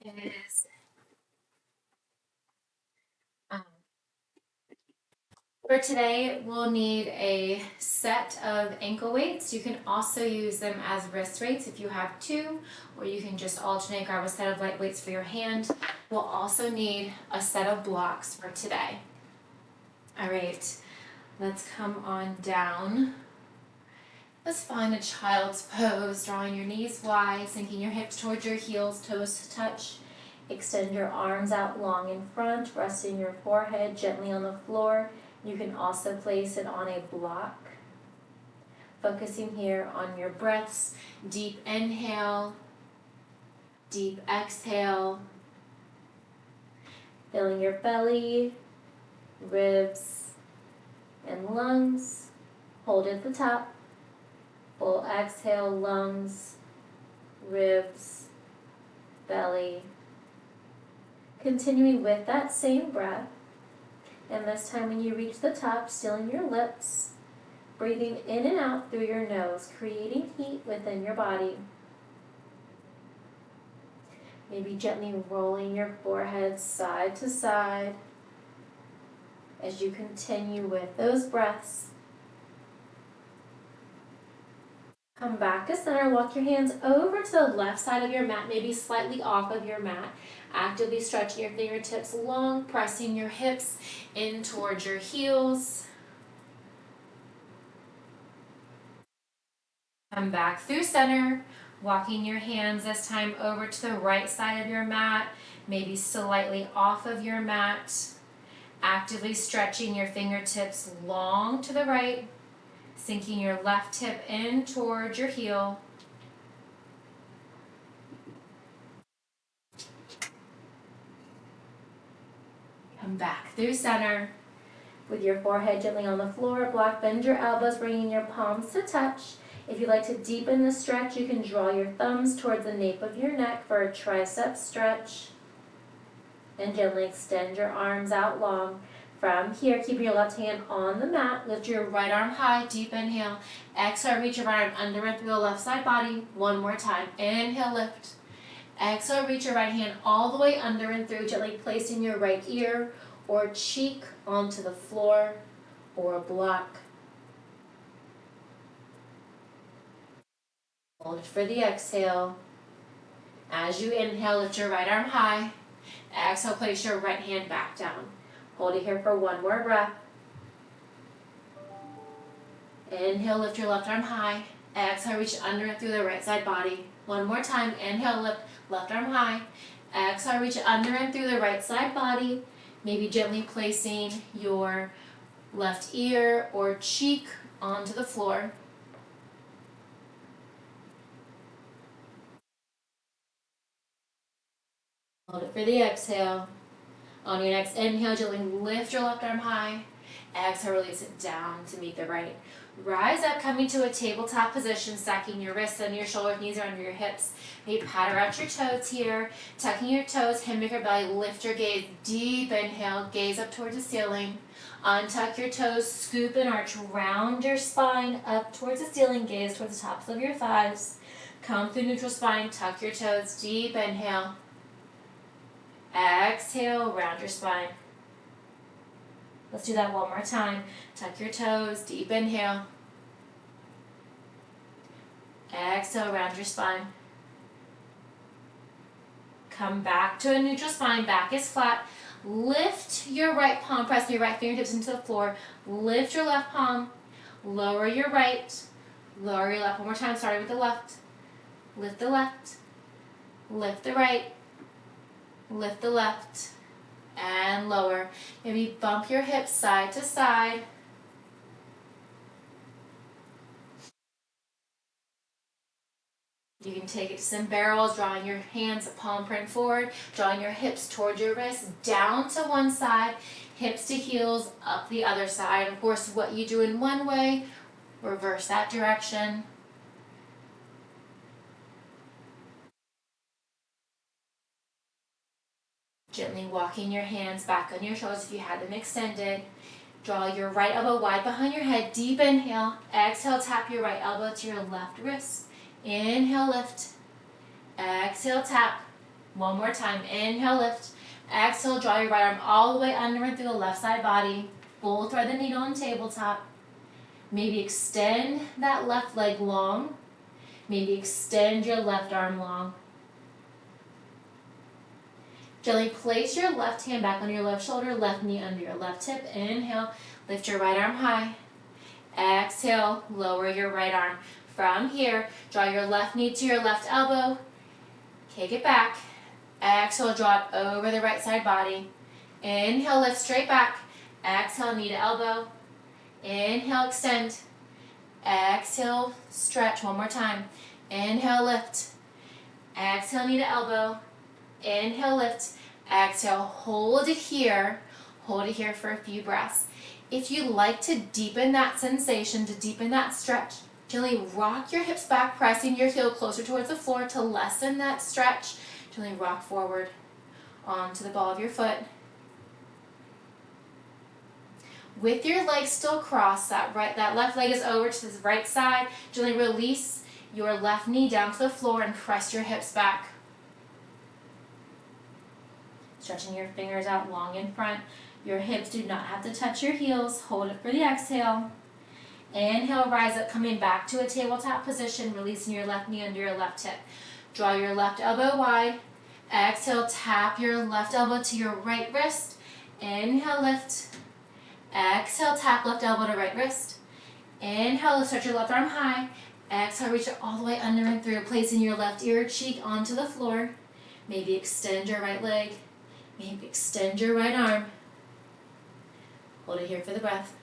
is um, for today, we'll need a set of ankle weights. You can also use them as wrist weights if you have two, or you can just alternate, grab a set of light weights for your hand. We'll also need a set of blocks for today. All right, let's come on down. Let's find a child's pose, drawing your knees wide, sinking your hips towards your heels, toes to touch. Extend your arms out long in front, resting your forehead gently on the floor. You can also place it on a block. Focusing here on your breaths. Deep inhale, deep exhale. Filling your belly, ribs, and lungs. Hold at the top. Full exhale, lungs, ribs, belly. Continuing with that same breath. And this time when you reach the top, sealing your lips, breathing in and out through your nose, creating heat within your body. Maybe gently rolling your forehead side to side as you continue with those breaths. Come back to center, walk your hands over to the left side of your mat, maybe slightly off of your mat. Actively stretching your fingertips long, pressing your hips in towards your heels. Come back through center, walking your hands this time over to the right side of your mat, maybe slightly off of your mat. Actively stretching your fingertips long to the right, sinking your left hip in towards your heel. Come back through center. With your forehead gently on the floor, block, bend your elbows, bringing your palms to touch. If you'd like to deepen the stretch, you can draw your thumbs towards the nape of your neck for a tricep stretch. And gently extend your arms out long. From here, keep your left hand on the mat. Lift your right arm high, deep inhale. Exhale, reach your right arm under and through the left side body. One more time. Inhale, lift. Exhale, reach your right hand all the way under and through, gently placing your right ear or cheek onto the floor or a block. Hold for the exhale. As you inhale, lift your right arm high. Exhale, place your right hand back down. Hold it here for one more breath. Inhale, lift your left arm high. Exhale, reach under and through the right side body. One more time. Inhale, lift left arm high. Exhale, reach under and through the right side body. Maybe gently placing your left ear or cheek onto the floor. Hold it for the exhale. On your next inhale, gently lift your left arm high. Exhale, release it down to meet the right. Rise up, coming to a tabletop position, stacking your wrists under your shoulders, knees are under your hips. Maybe paddle out your toes here, tucking your toes, hammock your belly, lift your gaze, deep inhale, gaze up towards the ceiling. Untuck your toes, scoop and arch, round your spine up towards the ceiling, gaze towards the tops of your thighs. Come through neutral spine, tuck your toes, deep inhale. Exhale, round your spine. Let's do that one more time. Tuck your toes, deep inhale. Exhale, round your spine. Come back to a neutral spine, back is flat. Lift your right palm, press your right fingertips into the floor. Lift your left palm, lower your right, lower your left. One more time, starting with the left. Lift the left, lift the right, lift the left, and lower. Maybe bump your hips side to side. You can take it to some barrels, drawing your hands palm print forward, drawing your hips towards your wrists, down to one side, hips to heels, up the other side. Of course, what you do in one way, reverse that direction. Gently walking your hands back on your shoulders if you had them extended. Draw your right elbow wide behind your head. Deep inhale. Exhale, tap your right elbow to your left wrist. Inhale, lift. Exhale, tap. One more time. Inhale, lift. Exhale, draw your right arm all the way under and through the left side body. Full thread the needle on tabletop. Maybe extend that left leg long. Maybe extend your left arm long. Gently place your left hand back on your left shoulder, left knee under your left hip. Inhale, lift your right arm high. Exhale, lower your right arm. From here, draw your left knee to your left elbow. Kick it back. Exhale, draw it over the right side body. Inhale, lift straight back. Exhale, knee to elbow. Inhale, extend. Exhale, stretch one more time. Inhale, lift. Exhale, knee to elbow. Inhale, lift. Exhale, hold it here. Hold it here for a few breaths. If you like to deepen that sensation, to deepen that stretch, gently rock your hips back, pressing your heel closer towards the floor to lessen that stretch. Gently rock forward onto the ball of your foot. With your legs still crossed, that left leg is over to the right side. Gently release your left knee down to the floor and press your hips back. Stretching your fingers out long in front. Your hips do not have to touch your heels. Hold it for the exhale. Inhale, rise up, coming back to a tabletop position, releasing your left knee under your left hip. Draw your left elbow wide. Exhale, tap your left elbow to your right wrist. Inhale, lift. Exhale, tap left elbow to right wrist. Inhale, stretch your left arm high. Exhale, reach it all the way under and through, placing your left ear cheek onto the floor. Maybe extend your right leg. Maybe extend your right arm. Hold it here for the breath.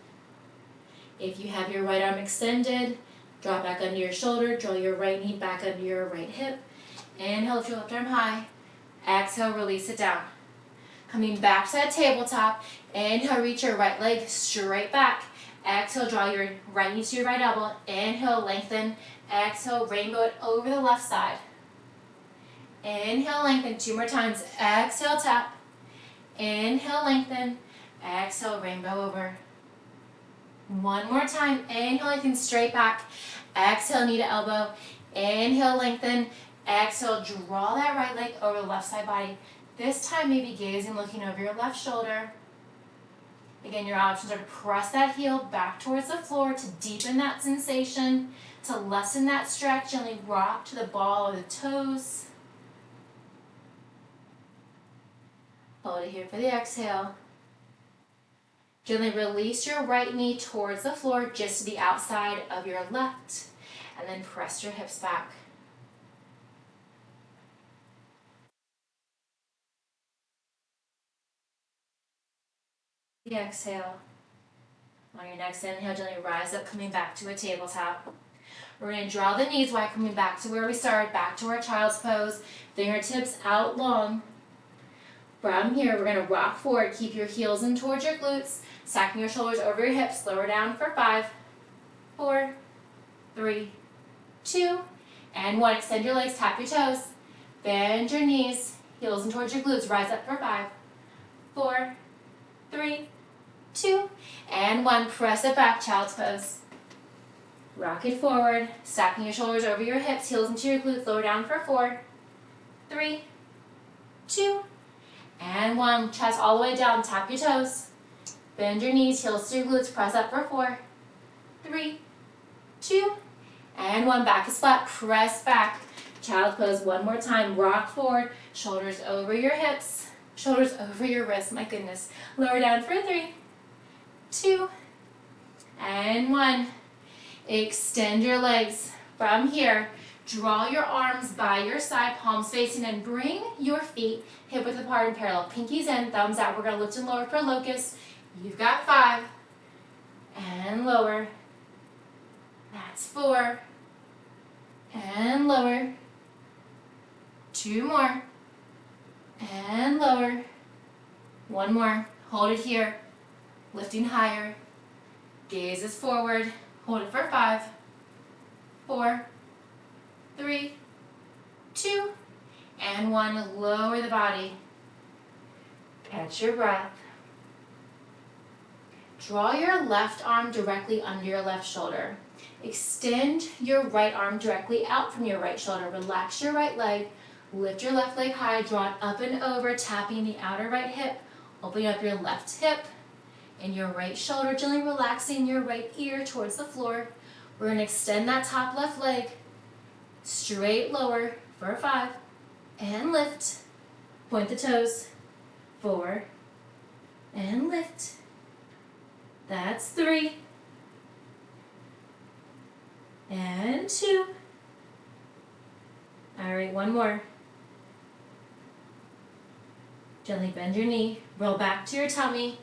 If you have your right arm extended, draw back under your shoulder, draw your right knee back under your right hip. Inhale, lift your left arm high. Exhale, release it down. Coming back to that tabletop. Inhale, reach your right leg straight back. Exhale, draw your right knee to your right elbow. Inhale, lengthen. Exhale, rainbow it over the left side. Inhale, lengthen. 2 more times. Exhale, tap. Inhale, lengthen. Exhale, rainbow over. 1 more time. Inhale, lengthen straight back. Exhale, knee to elbow. Inhale, lengthen. Exhale, draw that right leg over the left side body. This time, maybe gazing, looking over your left shoulder. Again, your options are to press that heel back towards the floor to deepen that sensation, to lessen that stretch. Gently rock to the ball of the toes. Hold it here for the exhale. Gently release your right knee towards the floor, just to the outside of your left, and then press your hips back. The exhale. On your next inhale, gently rise up, coming back to a tabletop. We're going to draw the knees wide, coming back to where we started, back to our child's pose. Fingertips out long. From here, we're going to rock forward. Keep your heels in towards your glutes, stacking your shoulders over your hips. Lower down for 5, 4, 3, 2, and 1. Extend your legs, tap your toes. Bend your knees, heels in towards your glutes. Rise up for 5, 4, 3, 2, and 1. Press it back, child's pose. Rock it forward, stacking your shoulders over your hips, heels into your glutes. Lower down for 4, 3, 2, and 1. Chest all the way down, tap your toes. Bend your knees, heels to your glutes. Press up for 4, 3, 2, and 1. Back is flat, press back. Child pose 1 more time. Rock forward, shoulders over your hips, shoulders over your wrists. My goodness. Lower down for 3, 2, and 1. Extend your legs. From here, draw your arms by your side, palms facing in. Bring your feet hip width apart and parallel. Pinkies in, thumbs out. We're going to lift and lower for locust. You've got 5. And lower. That's 4. And lower. 2 more. And lower. 1 more. Hold it here. Lifting higher. Gaze is forward. Hold it for 5, 4, 3, 2, and 1. Lower the body. Catch your breath. Draw your left arm directly under your left shoulder. Extend your right arm directly out from your right shoulder. Relax your right leg. Lift your left leg high, draw it up and over, tapping the outer right hip, opening up your left hip and your right shoulder, gently relaxing your right ear towards the floor. We're going to extend that top left leg, straight lower for 5, and lift. Point the toes, 4, and lift. That's 3, and 2. All right, one more. Gently bend your knee, roll back to your tummy,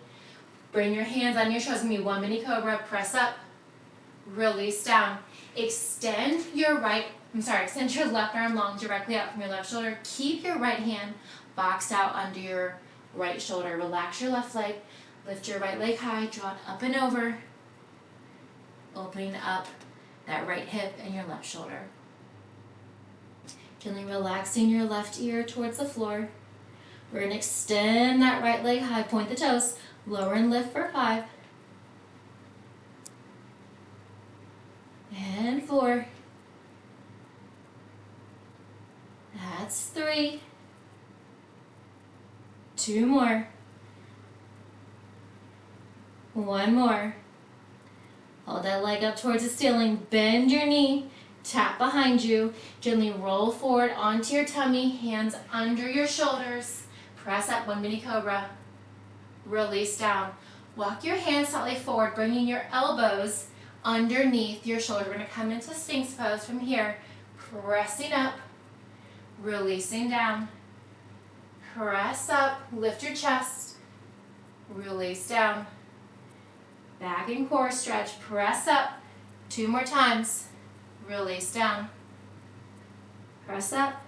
bring your hands on your shoulders. Give me 1 mini cobra, press up, release down. Extend your left arm long directly out from your left shoulder. Keep your right hand boxed out under your right shoulder. Relax your left leg, lift your right leg high, draw it up and over, opening up that right hip and your left shoulder. Gently relaxing your left ear towards the floor. We're going to extend that right leg high, point the toes, lower and lift for 5, and 4, that's 3, 2 more, 1 more. Hold that leg up towards the ceiling, bend your knee, tap behind you, gently roll forward onto your tummy, hands under your shoulders. Press up, 1 mini cobra. Release down. Walk your hands slightly forward, bringing your elbows underneath your shoulder. We're going to come into Sphinx pose from here. Pressing up, releasing down. Press up, lift your chest. Release down. Back and core stretch. Press up. 2 more times. Release down. Press up.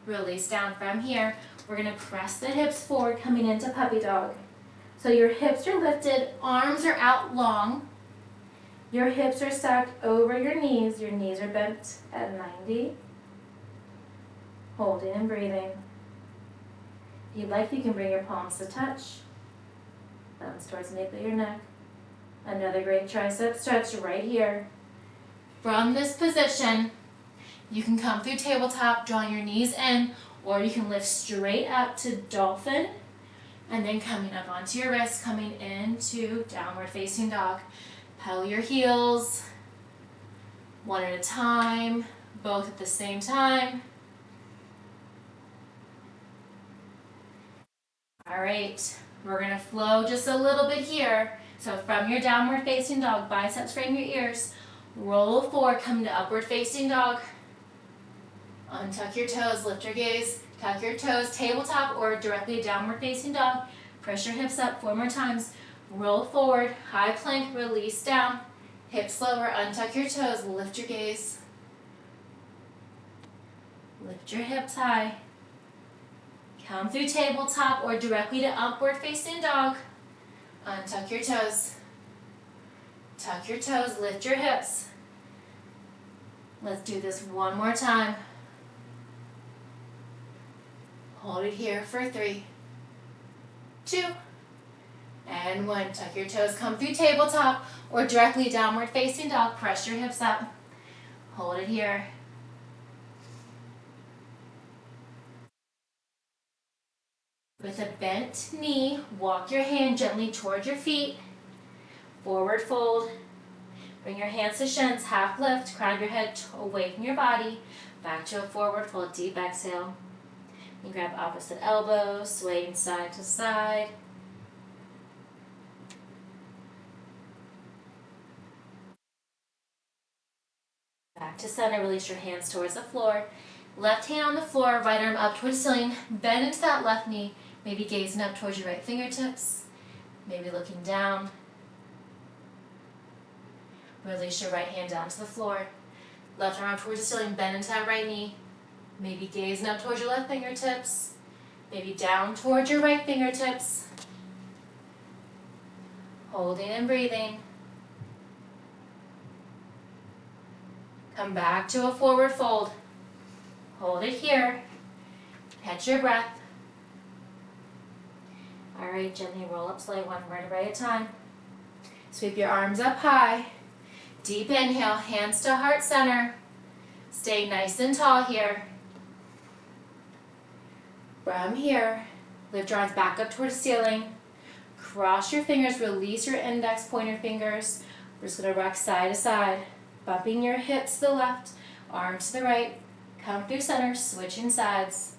Release down. From here, we're going to press the hips forward, coming into puppy dog. So your hips are lifted, arms are out long. Your hips are stacked over your knees are bent at 90. Holding and breathing. If you'd like, you can bring your palms to touch. Thumbs towards the nape of your neck. Another great tricep stretch right here. From this position, you can come through tabletop, drawing your knees in, or you can lift straight up to dolphin, and then coming up onto your wrist, coming into downward facing dog. Pedal your heels, one at a time, both at the same time. All right, we're gonna flow just a little bit here. So from your downward facing dog, biceps frame your ears, roll forward, come to upward facing dog. Untuck your toes, lift your gaze, tuck your toes, tabletop or directly downward facing dog. Press your hips up 4 more times. Roll forward, high plank, release down. Hips lower, untuck your toes, lift your gaze. Lift your hips high. Come through tabletop or directly to upward facing dog. Untuck your toes. Tuck your toes, lift your hips. Let's do this 1 more time. Hold it here for 3, 2, and 1. Tuck your toes, come through tabletop or directly downward facing dog. Press your hips up. Hold it here. With a bent knee, walk your hand gently towards your feet. Forward fold. Bring your hands to shins, half lift, crown of your head away from your body. Back to a forward fold, deep exhale. You grab opposite elbow, swaying side to side. Back to center, release your hands towards the floor. Left hand on the floor, right arm up towards the ceiling. Bend into that left knee, maybe gazing up towards your right fingertips. Maybe looking down. Release your right hand down to the floor. Left arm up towards the ceiling, bend into that right knee. Maybe gazing up towards your left fingertips. Maybe down towards your right fingertips. Holding and breathing. Come back to a forward fold. Hold it here. Catch your breath. All right, gently roll up slowly, 1 vertebrae at a time. Sweep your arms up high. Deep inhale, hands to heart center. Stay nice and tall here. From here, lift your arms back up towards the ceiling. Cross your fingers, release your index pointer fingers. We're just going to rock side to side, bumping your hips to the left, arms to the right. Come through center, switching sides.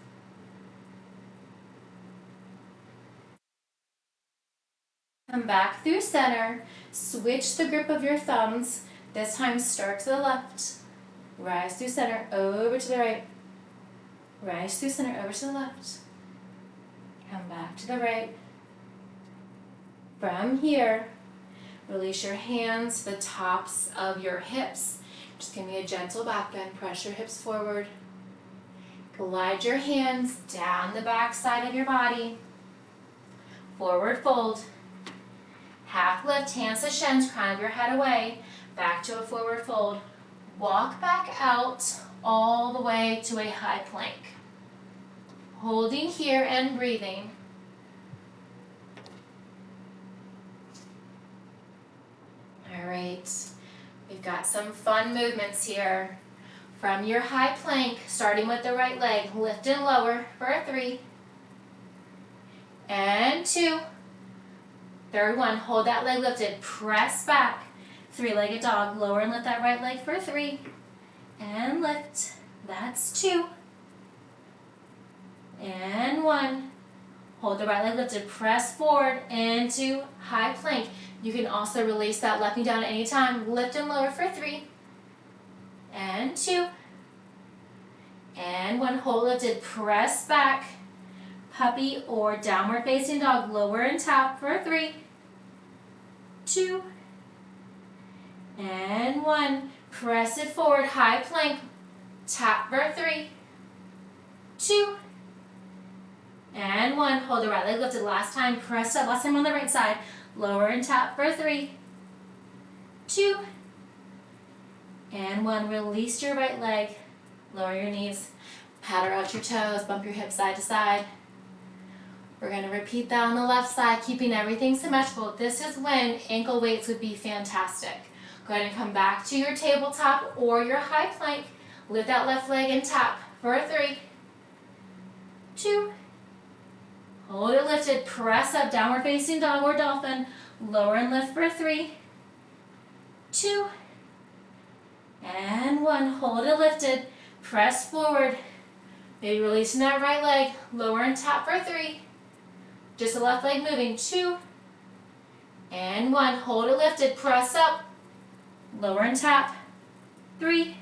Come back through center, switch the grip of your thumbs. This time start to the left, rise through center, over to the right. Rise through center, over to the left. Come back to the right. From here, release your hands to the tops of your hips. Just give me a gentle back bend. Press your hips forward. Glide your hands down the back side of your body. Forward fold. Half lift, hands to shins, crown of your head away. Back to a forward fold. Walk back out all the way to a high plank. Holding here and breathing. All right, we've got some fun movements here. From your high plank, starting with the right leg, lift and lower for a 3. And 2. Third one, hold that leg lifted, press back. 3-legged dog, lower and lift that right leg for 3. And lift, that's 2. And 1. Hold the right leg lifted, press forward into high plank. You can also release that left knee down at any time. Lift and lower for 3. And 2. And 1. Hold lifted, press back. Puppy or downward facing dog, lower and tap for 3. 2. And 1. Press it forward, high plank. Tap for 3. 2. And 1. Hold the right leg lifted. Last time, press up. Last time on the right side. Lower and tap for 3. 2. And 1. Release your right leg. Lower your knees. Paddle out your toes. Bump your hips side to side. We're going to repeat that on the left side, keeping everything symmetrical. This is when ankle weights would be fantastic. Go ahead and come back to your tabletop or your high plank. Lift that left leg and tap for a 3. 2. Hold it lifted. Press up, downward facing dog or dolphin. Lower and lift for 3. 2. And 1. Hold it lifted. Press forward. Maybe releasing that right leg. Lower and tap for 3. Just the left leg moving. 2. And 1. Hold it lifted. Press up. Lower and tap. 3.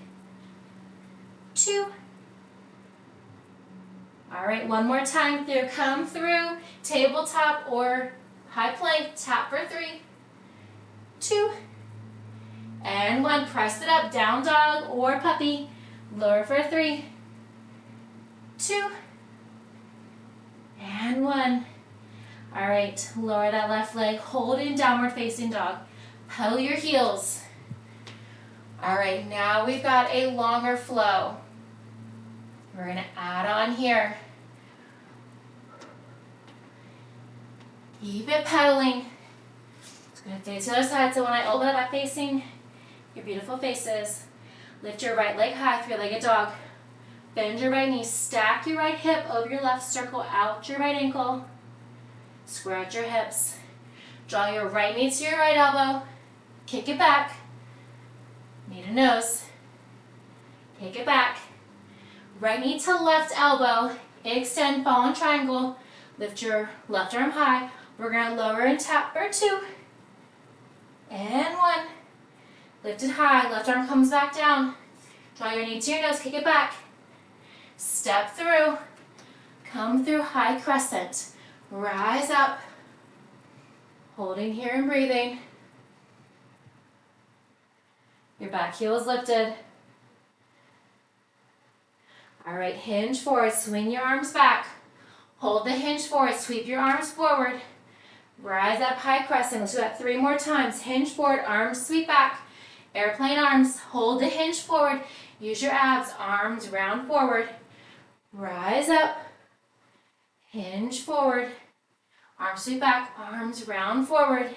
2. All right, one more time through. Come through, tabletop or high plank, tap for 3. 2. And 1. Press it up, down dog or puppy. Lower for 3. 2. And 1. All right, lower that left leg, hold in downward facing dog. Pedal your heels. All right, now we've got a longer flow. We're going to add on here. Keep it pedaling. It's going to face the other side, so when I open it up facing your beautiful faces, lift your right leg high, 3-legged dog. Bend your right knee, stack your right hip over your left, circle out your right ankle. Square out your hips. Draw your right knee to your right elbow. Kick it back. Knee to nose. Kick it back. Right knee to left elbow. Extend, fall in triangle. Lift your left arm high. We're going to lower and tap for 2. And 1. Lift it high. Left arm comes back down. Draw your knee to your nose. Kick it back. Step through. Come through high crescent. Rise up. Holding here and breathing. Your back heel is lifted. All right, hinge forward. Swing your arms back. Hold the hinge forward. Sweep your arms forward. Rise up, high crescent. Let's do that 3 more times. Hinge forward, arms sweep back. Airplane arms. Hold the hinge forward. Use your abs. Arms round forward. Rise up. Hinge forward. Arms sweep back. Arms round forward.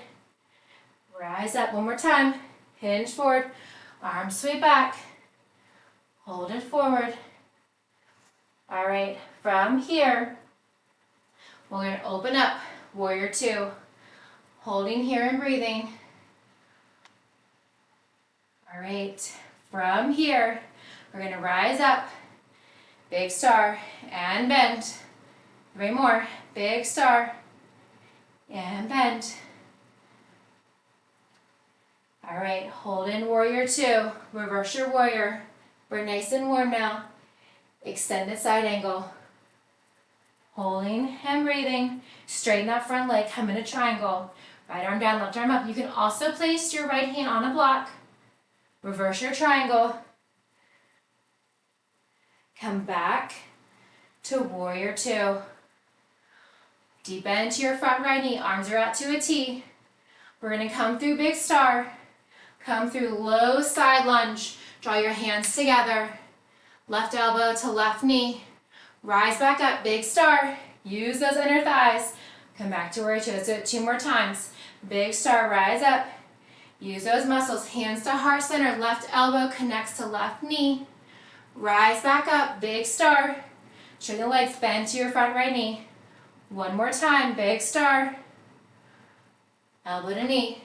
Rise up. One more time. Hinge forward. Arms sweep back. Hold it forward. All right, from here, We're going to open up, warrior two. Holding here and breathing. All right, from here, we're going to rise up, big star, and bend. 3 more, big star, and bend. All right, hold in warrior two, reverse your warrior. We're nice and warm now. Extended side angle. Holding and breathing. Straighten that front leg, come in a triangle. Right arm down, left arm up. You can also place your right hand on a block. Reverse your triangle. Come back to warrior two. Deep bend to your front right knee, arms are out to a T. We're gonna come through big star. Come through low side lunge. Draw your hands together. Left elbow to left knee. Rise back up, big star. Use those inner thighs. Come back to warrior two. Let's do it 2 more times. Big star, rise up. Use those muscles, hands to heart center, left elbow connects to left knee. Rise back up, big star. Straighten the legs, bend to your front right knee. 1 more time, big star. Elbow to knee.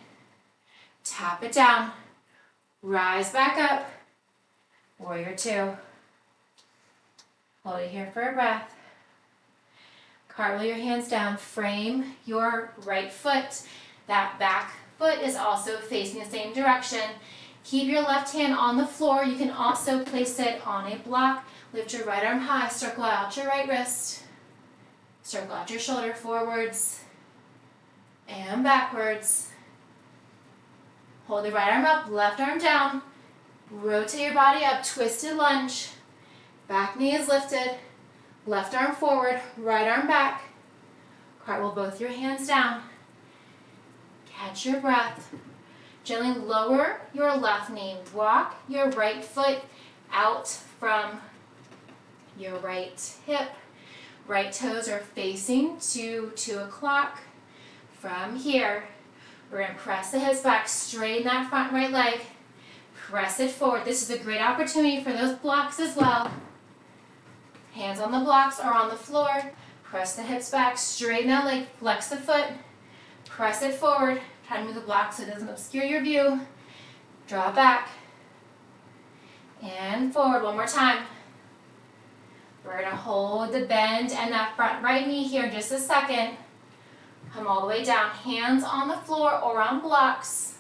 Tap it down. Rise back up. Warrior two. Hold it here for a breath. Cartwheel your hands down. Frame your right foot. That back foot is also facing the same direction. Keep your left hand on the floor. You can also place it on a block. Lift your right arm high. Circle out your right wrist. Circle out your shoulder forwards and backwards. Hold the right arm up, left arm down. Rotate your body up, twisted lunge. Back knee is lifted. Left arm forward, right arm back. Cartwheel both your hands down. Catch your breath. Gently lower your left knee. Walk your right foot out from your right hip. Right toes are facing to 2 o'clock. From here, we're going to press the hips back, straighten that front right leg. Press it forward. This is a great opportunity for those blocks as well. Hands on the blocks or on the floor. Press the hips back, straighten that leg, flex the foot. Press it forward. Try to move the block so it doesn't obscure your view. Draw back. And forward 1 more time. We're going to hold the bend and that front right knee here in just a second. Come all the way down. Hands on the floor or on blocks.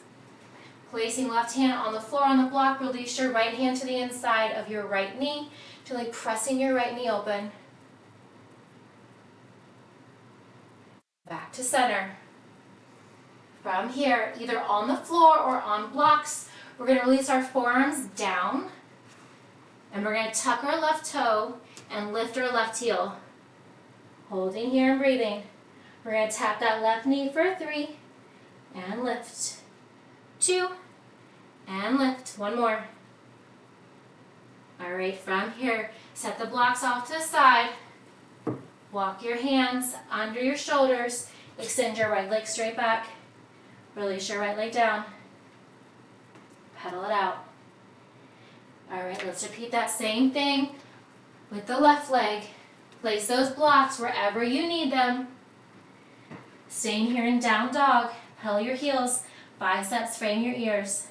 Placing left hand on the floor on the block, release your right hand to the inside of your right knee, gently pressing your right knee open. Back to center. From here, either on the floor or on blocks, we're going to release our forearms down, and we're going to tuck our left toe and lift our left heel. Holding here and breathing. We're going to tap that left knee for 3, and lift. 2, and lift. 1 more. All right, from here, set the blocks off to the side. Walk your hands under your shoulders. Extend your right leg straight back. Release your right leg down. Pedal it out. All right, let's repeat that same thing with the left leg. Place those blocks wherever you need them. Staying here in down dog. Pedal your heels. Biceps frame your ears.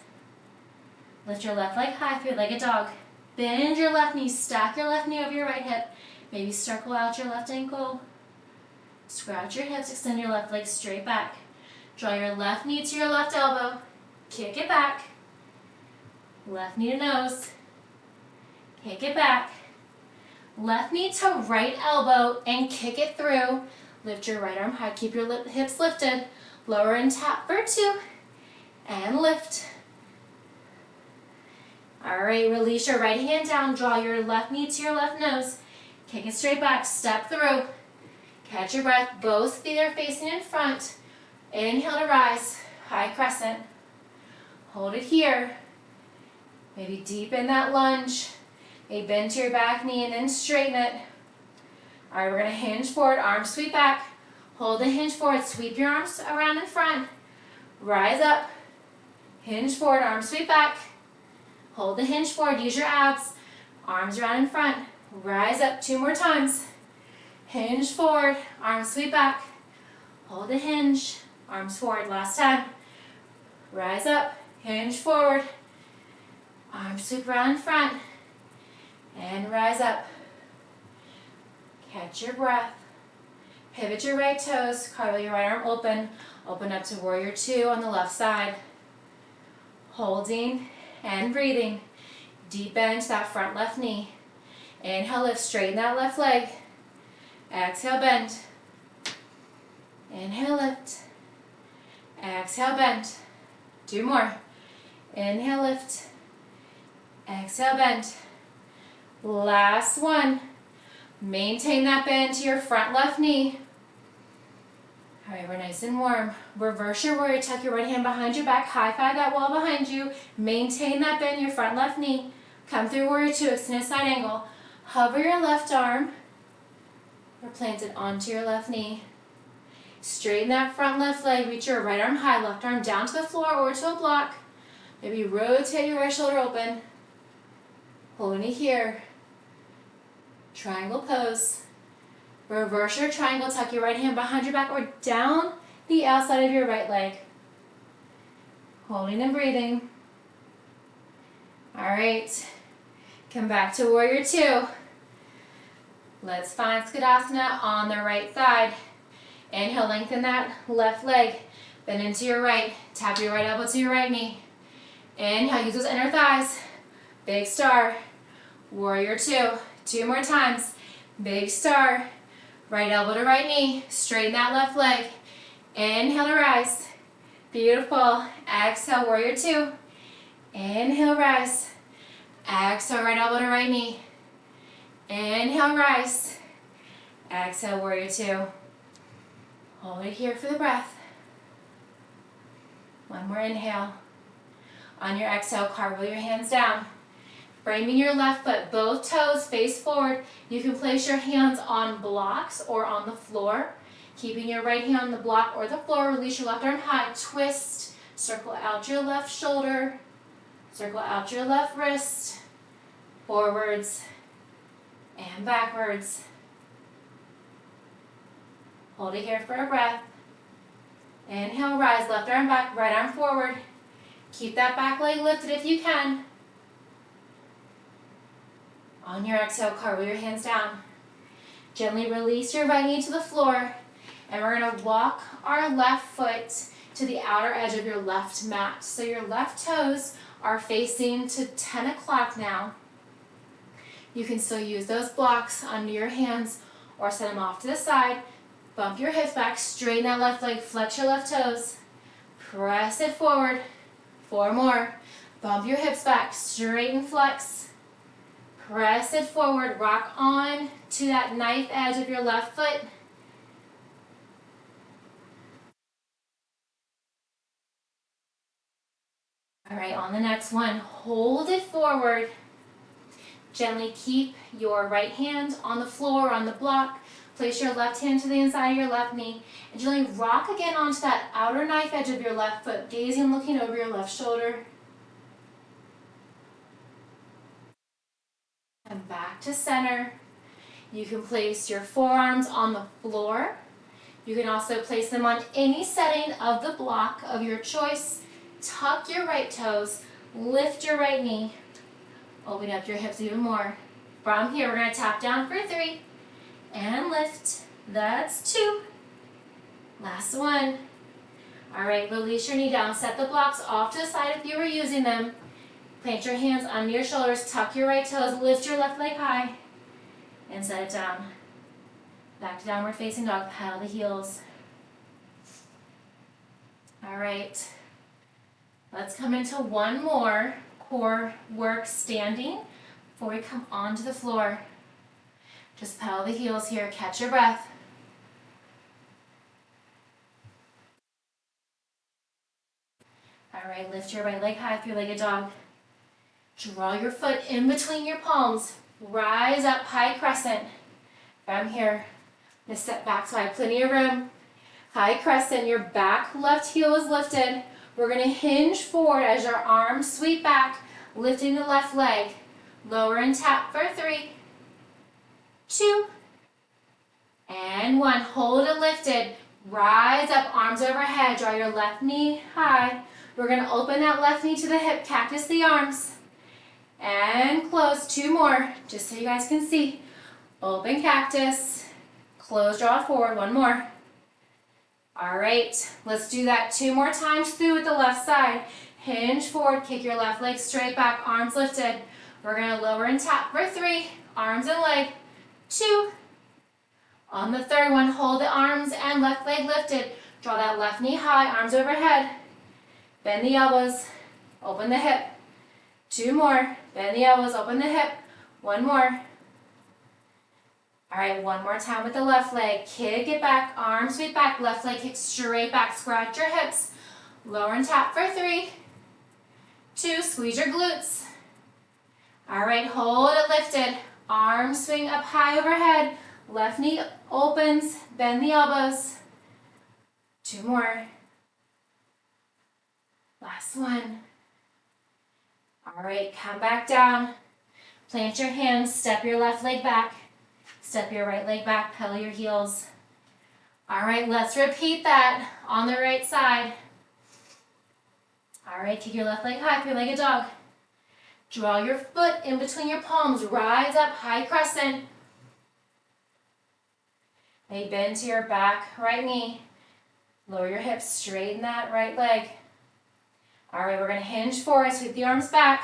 Lift your left leg high, 3-legged dog. Bend your left knee. Stack your left knee over your right hip. Maybe circle out your left ankle. Scratch your hips. Extend your left leg straight back. Draw your left knee to your left elbow. Kick it back. Left knee to nose. Kick it back. Left knee to right elbow and kick it through. Lift your right arm high. Keep your hips lifted. Lower and tap for 2. And lift. All right, release your right hand down. Draw your left knee to your left nose. Kick it straight back. Step through. Catch your breath. Both feet are facing in front. Inhale to rise. High crescent. Hold it here. Maybe deepen that lunge. Maybe bend to your back knee and then straighten it. All right, we're going to hinge forward. Arms sweep back. Hold the hinge forward. Sweep your arms around in front. Rise up. Hinge forward. Arms sweep back. Hold the hinge forward. Use your abs. Arms around in front. Rise up 2 more times. Hinge forward, arms sweep back. Hold the hinge, arms forward. Last time. Rise up, hinge forward. Arms sweep around in front. And rise up. Catch your breath. Pivot your right toes, carve your right arm open. Open up to warrior two on the left side. Holding and breathing. Deep bend to that front left knee. Inhale, lift, straighten that left leg. Exhale, bend. Inhale, lift. Exhale, bend. 2 more. Inhale, lift. Exhale, bend. Last one. Maintain that bend to your front left knee. All right, we're nice and warm. Reverse your warrior, tuck your right hand behind your back, high five that wall behind you. Maintain that bend, your front left knee. Come through warrior two, extend a side angle. Hover your left arm, or plant it onto your left knee. Straighten that front left leg, reach your right arm high, left arm down to the floor or to a block. Maybe rotate your right shoulder open. Holding it here. Triangle pose. Reverse your triangle, tuck your right hand behind your back or down the outside of your right leg. Holding and breathing. All right, come back to warrior two. Let's find Skadasana on the right side. Inhale, lengthen that left leg, bend into your right, tap your right elbow to your right knee. Inhale, use those inner thighs. Big star, warrior two. 2 more times, big star. Right elbow to right knee, straighten that left leg. Inhale to rise. Beautiful. Exhale, warrior two. Inhale, rise. Exhale, right elbow to right knee. Inhale, rise. Exhale, warrior two. Hold it here for the breath. 1 more inhale. On your exhale, cartwheel your hands down. Framing your left foot, both toes face forward. You can place your hands on blocks or on the floor. Keeping your right hand on the block or the floor, release your left arm high, twist, circle out your left shoulder, circle out your left wrist, forwards and backwards. Hold it here for a breath. Inhale, rise, left arm back, right arm forward. Keep that back leg lifted if you can. On your exhale, cartwheel your hands down. Gently release your right knee to the floor, and we're going to walk our left foot to the outer edge of your left mat. So your left toes are facing to 10 o'clock now. You can still use those blocks under your hands or set them off to the side. Bump your hips back, straighten that left leg, flex your left toes. Press it forward. 4 more. Bump your hips back, straighten, flex. Press it forward, rock on to that knife edge of your left foot. All right, on the next one, hold it forward. Gently keep your right hand on the floor, on the block. Place your left hand to the inside of your left knee. And gently rock again onto that outer knife edge of your left foot, gazing, looking over your left shoulder. And back to center. You can place your forearms on the floor. You can also place them on any setting of the block of your choice. Tuck your right toes, lift your right knee, open up your hips even more. From here, we're going to tap down for 3 and lift. That's 2. Last one. All right, release your knee down. Set the blocks off to the side if you were using them. Plant your hands under your shoulders, tuck your right toes, lift your left leg high, and set it down. Back to downward facing dog, pedal the heels. All right, let's come into one more core work standing before we come onto the floor. Just pedal the heels here, catch your breath. All right, lift your right leg high, three-legged dog. Draw your foot in between your palms. Rise up, high crescent. From here, I'm going to step back so I have plenty of room. High crescent, your back left heel is lifted. We're going to hinge forward as your arms sweep back, lifting the left leg. Lower and tap for 3, 2, and 1. Hold it lifted. Rise up, arms overhead. Draw your left knee high. We're going to open that left knee to the hip, cactus the arms. And close. 2 more, just so you guys can see. Open cactus. Close, draw it forward. 1 more. All right, let's do that 2 more times through with the left side. Hinge forward, kick your left leg straight back, arms lifted. We're going to lower and tap for 3, arms and leg. 2. On the third one, hold the arms and left leg lifted. Draw that left knee high, arms overhead. Bend the elbows, open the hip. 2 more, bend the elbows, open the hip. 1 more. All right, 1 more time with the left leg. Kick it back, arms sweep back, left leg kick straight back, scratch your hips. Lower and tap for 3, 2, squeeze your glutes. All right, hold it lifted. Arms swing up high overhead. Left knee opens, bend the elbows. 2 more. Last one. All right, come back down. Plant your hands, step your left leg back. Step your right leg back, pedal your heels. All right, let's repeat that on the right side. All right, kick your left leg high, three-legged dog. Draw your foot in between your palms, rise up, high crescent. May bend to your back, right knee. Lower your hips, straighten that right leg. All right, we're gonna hinge forward, sweep the arms back.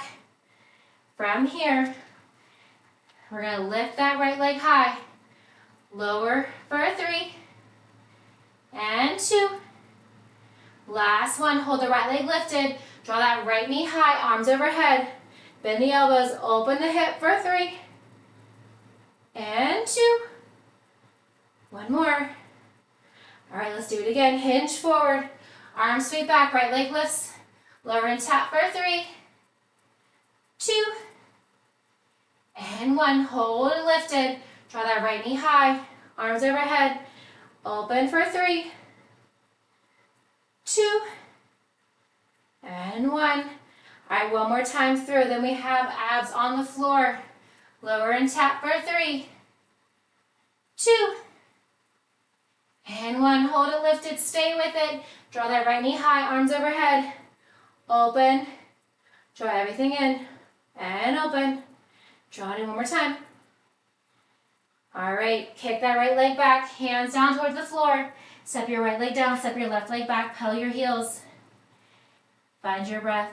From here, we're gonna lift that right leg high. Lower for 3, and 2. Last one, hold the right leg lifted. Draw that right knee high, arms overhead. Bend the elbows, open the hip for 3, and 2. 1 more. All right, let's do it again. Hinge forward, arms sweep back, right leg lifts. Lower and tap for 3, 2, and 1. Hold it lifted. Draw that right knee high, arms overhead. Open for 3, 2, and 1. All right, 1 more time through. Then we have abs on the floor. Lower and tap for 3, 2, and 1. Hold it lifted. Stay with it. Draw that right knee high, arms overhead. Open. Draw everything in. And open. Draw it in 1 more time. All right, kick that right leg back, hands down towards the floor. Step your right leg down, step your left leg back, pedal your heels. Find your breath.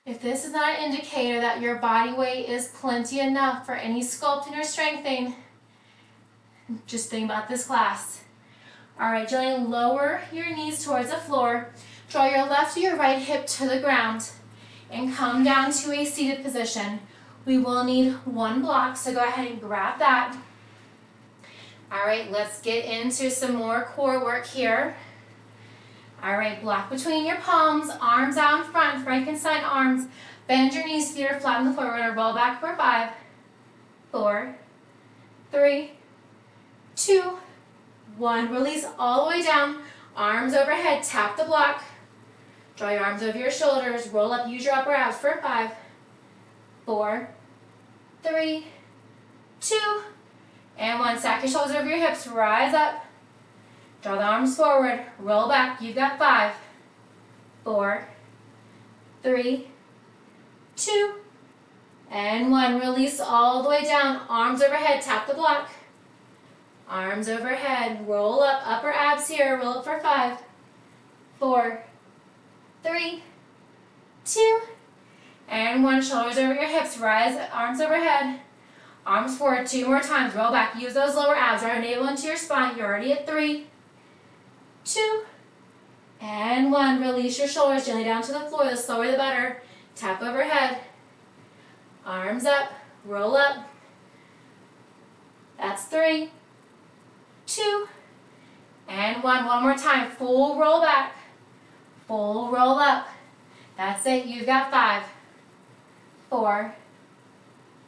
If this is not an indicator that your body weight is plenty enough for any sculpting or strengthening, just think about this class. All right, gently lower your knees towards the floor. Draw your left or your right hip to the ground and come down to a seated position. We will need 1 block, so go ahead and grab that. All right, let's get into some more core work here. All right, block between your palms, arms out in front, Frankenstein arms. Bend your knees, feet are flat on the floor. We're gonna roll back for 5, 4, 3, 2, 1. Release all the way down, arms overhead, tap the block. Draw your arms over your shoulders, roll up, use your upper abs for 5, 4, 3, 2, and 1. Stack your shoulders over your hips, rise up. Draw the arms forward, roll back. You've got 5, 4, 3, 2, and 1. Release all the way down, arms overhead, tap the block. Arms overhead, roll up, upper abs here, roll up for 5, 4, 3, 2, and 1. Shoulders over your hips, rise, arms overhead. Arms forward, 2 more times, roll back. Use those lower abs, right navel into your spine. You're already at 3, 2, and 1. Release your shoulders gently down to the floor. The slower the better. Tap overhead. Arms up, roll up. That's 3, 2, and 1. 1 more time. Full roll back. Full roll up. That's it. You've got 5, 4,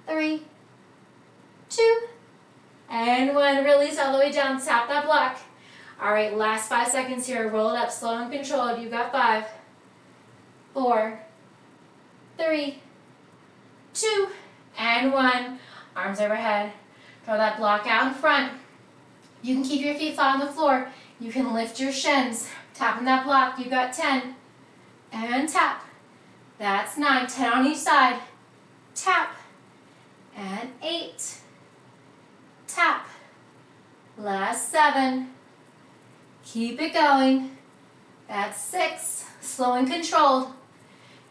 3, 2, and 1. Release all the way down. Tap that block. All right, last 5 seconds here. Roll it up, slow and controlled. You've got 5, 4, 3, 2, and 1. Arms overhead. Draw that block out in front. You can keep your feet flat on the floor. You can lift your shins. Tapping that block. You've got 10. And tap. That's 9. 10 on each side. Tap. And 8. Tap. Last 7. Keep it going. That's 6. Slow and controlled.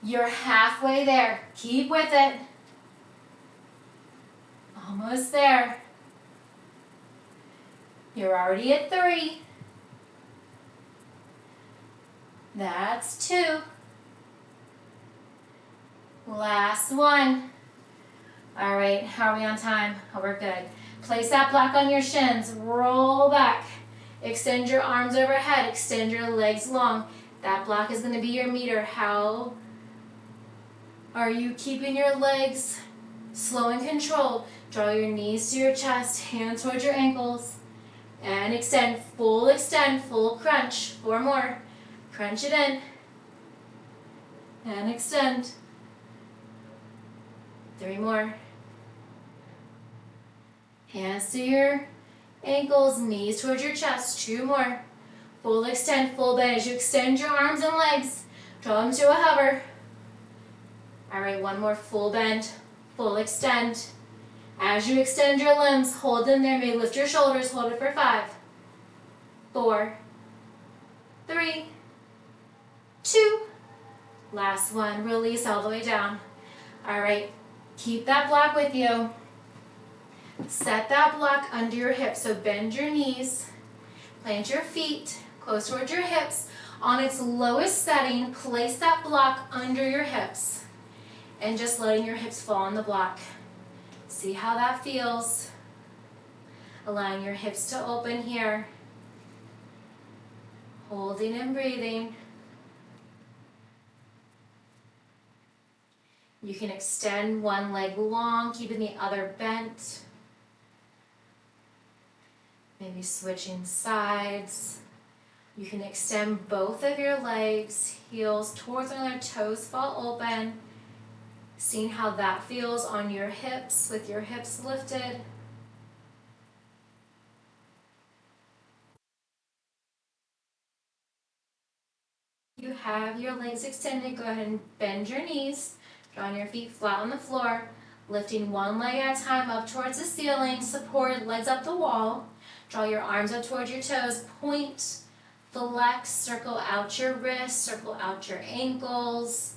You're halfway there. Keep with it. Almost there. You're already at 3. That's 2. Last 1. All right, how are we on time? Oh, we're good. Place that block on your shins. Roll back. Extend your arms overhead. Extend your legs long. That block is going to be your meter. How are you keeping your legs slow and controlled? Draw your knees to your chest, hands towards your ankles. And extend, full crunch. 4 more. Crunch it in. And extend. 3 more. Hands to your ankles, knees towards your chest. 2 more. Full extend, full bend. As you extend your arms and legs, draw them to a hover. All right, 1 more. Full bend, full extend. As you extend your limbs, hold them there. Maybe lift your shoulders. Hold it for 5, 4, 3, 2. Last 1. Release all the way down. All right, keep that block with you. Set that block under your hips. So bend your knees, plant your feet close towards your hips. On its lowest setting, place that block under your hips and just letting your hips fall on the block. See how that feels. Allowing your hips to open here. Holding and breathing. You can extend one leg long, keeping the other bent. Maybe switching sides. You can extend both of your legs, heels towards one another, toes fall open. Seeing how that feels on your hips with your hips lifted. You have your legs extended, go ahead and bend your knees, drawing your feet flat on the floor, lifting one leg at a time up towards the ceiling, supported legs up the wall. Draw your arms up towards your toes, point, flex, circle out your wrists, circle out your ankles.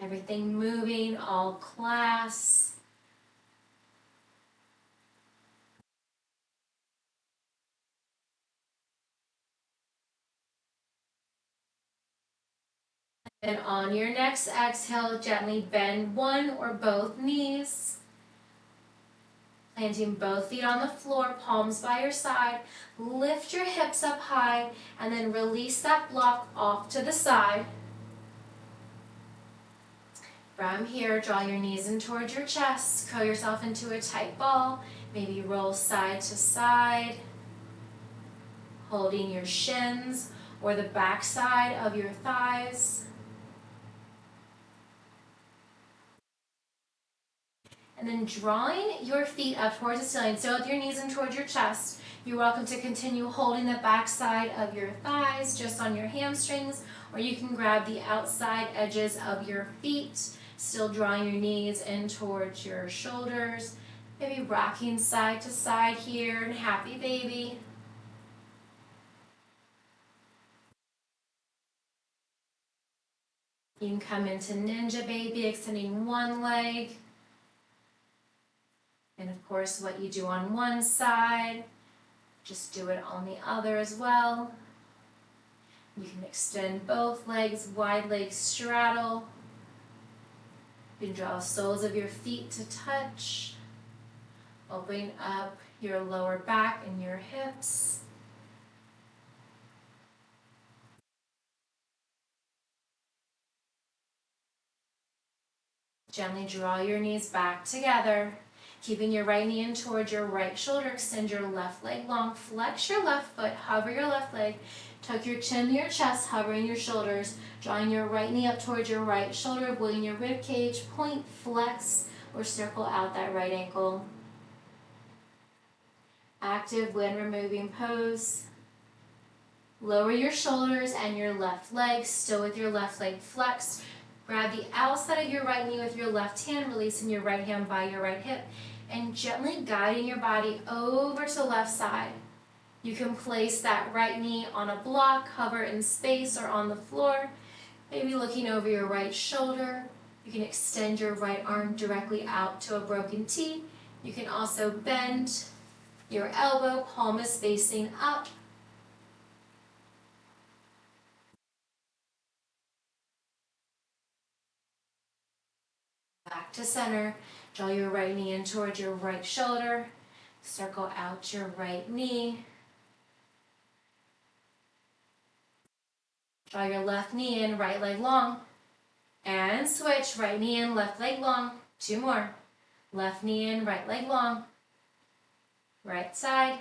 Everything moving, all class. And on your next exhale, gently bend one or both knees. Planting both feet on the floor, palms by your side. Lift your hips up high and then release that block off to the side. From here, draw your knees in towards your chest. Curl yourself into a tight ball. Maybe roll side to side. Holding your shins or the back side of your thighs. And then drawing your feet up towards the ceiling, so with your knees in towards your chest. You're welcome to continue holding the back side of your thighs just on your hamstrings, or you can grab the outside edges of your feet, still drawing your knees in towards your shoulders. Maybe rocking side to side here and happy baby. You can come into ninja baby, extending one leg. And of course, what you do on one side, just do it on the other as well. You can extend both legs, wide legs straddle. You can draw the soles of your feet to touch. Opening up your lower back and your hips. Gently draw your knees back together. Keeping your right knee in towards your right shoulder, extend your left leg long, flex your left foot, hover your left leg, tuck your chin to your chest, hovering your shoulders, drawing your right knee up towards your right shoulder, building your rib cage, point, flex, or circle out that right ankle. Active wind removing pose. Lower your shoulders and your left leg, still with your left leg flexed. Grab the outside of your right knee with your left hand, releasing your right hand by your right hip, and gently guiding your body over to the left side. You can place that right knee on a block, hover in space or on the floor, maybe looking over your right shoulder. You can extend your right arm directly out to a broken T. You can also bend your elbow, palm is facing up. Back to center. Draw your right knee in towards your right shoulder. Circle out your right knee. Draw your left knee in, right leg long. And switch, right knee in, left leg long. 2 more. Left knee in, right leg long. Right side.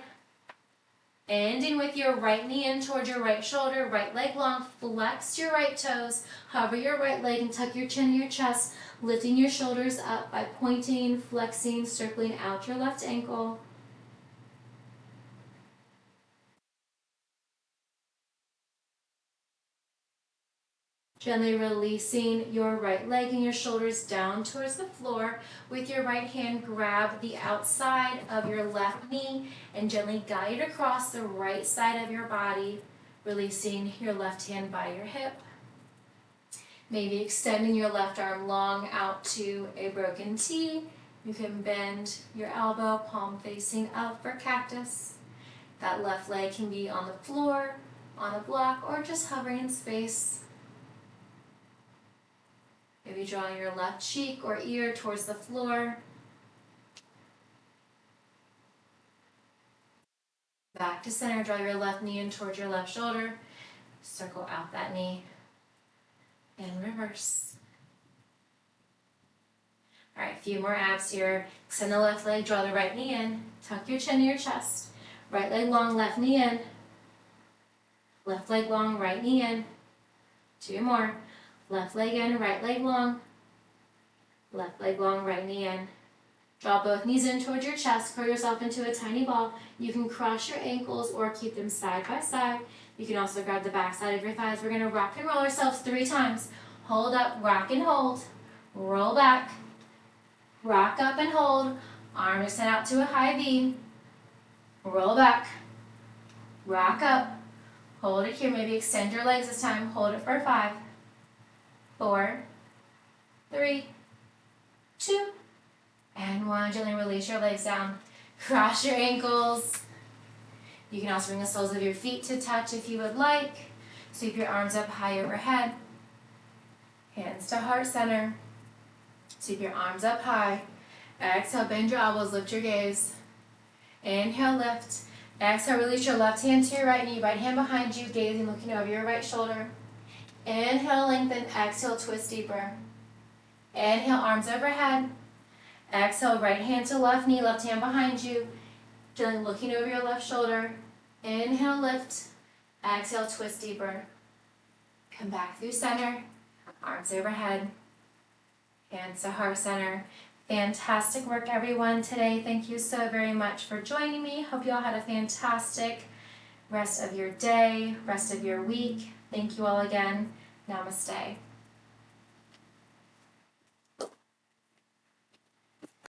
Ending with your right knee in towards your right shoulder, right leg long. Flex your right toes. Hover your right leg and tuck your chin to your chest, lifting your shoulders up by pointing, flexing, circling out your left ankle. Gently releasing your right leg and your shoulders down towards the floor. With your right hand, grab the outside of your left knee and gently guide it across the right side of your body, releasing your left hand by your hip. Maybe extending your left arm long out to a broken T. You can bend your elbow, palm facing up for cactus. That left leg can be on the floor, on a block, or just hovering in space. Maybe drawing your left cheek or ear towards the floor. Back to center, draw your left knee in towards your left shoulder. Circle out that knee. And reverse. All right, a few more abs here. Extend the left leg, draw the right knee in. Tuck your chin to your chest. Right leg long, left knee in. Left leg long, right knee in. 2 more. Left leg in, right leg long. Left leg long, right knee in. Draw both knees in towards your chest. Curl yourself into a tiny ball. You can cross your ankles or keep them side by side. You can also grab the back side of your thighs. We're going to rock and roll ourselves 3 times. Hold up, rock and hold. Roll back. Rock up and hold. Arm extend out to a high V. Roll back. Rock up. Hold it here. Maybe extend your legs this time. Hold it for 5, 4, 3, 2, and 1. Gently release your legs down. Cross your ankles. You can also bring the soles of your feet to touch if you would like. Sweep your arms up high overhead. Hands to heart center. Sweep your arms up high. Exhale, bend your elbows, lift your gaze. Inhale, lift. Exhale, release your left hand to your right knee, right hand behind you, gazing, looking over your right shoulder. Inhale, lengthen. Exhale, twist deeper. Inhale, arms overhead. Exhale, right hand to left knee, left hand behind you. Gently looking over your left shoulder. Inhale, lift. Exhale, twist deeper. Come back through center. Arms overhead. Hands to heart center. Fantastic work, everyone, today. Thank you so very much for joining me. Hope you all had a fantastic rest of your day, rest of your week. Thank you all again. Namaste.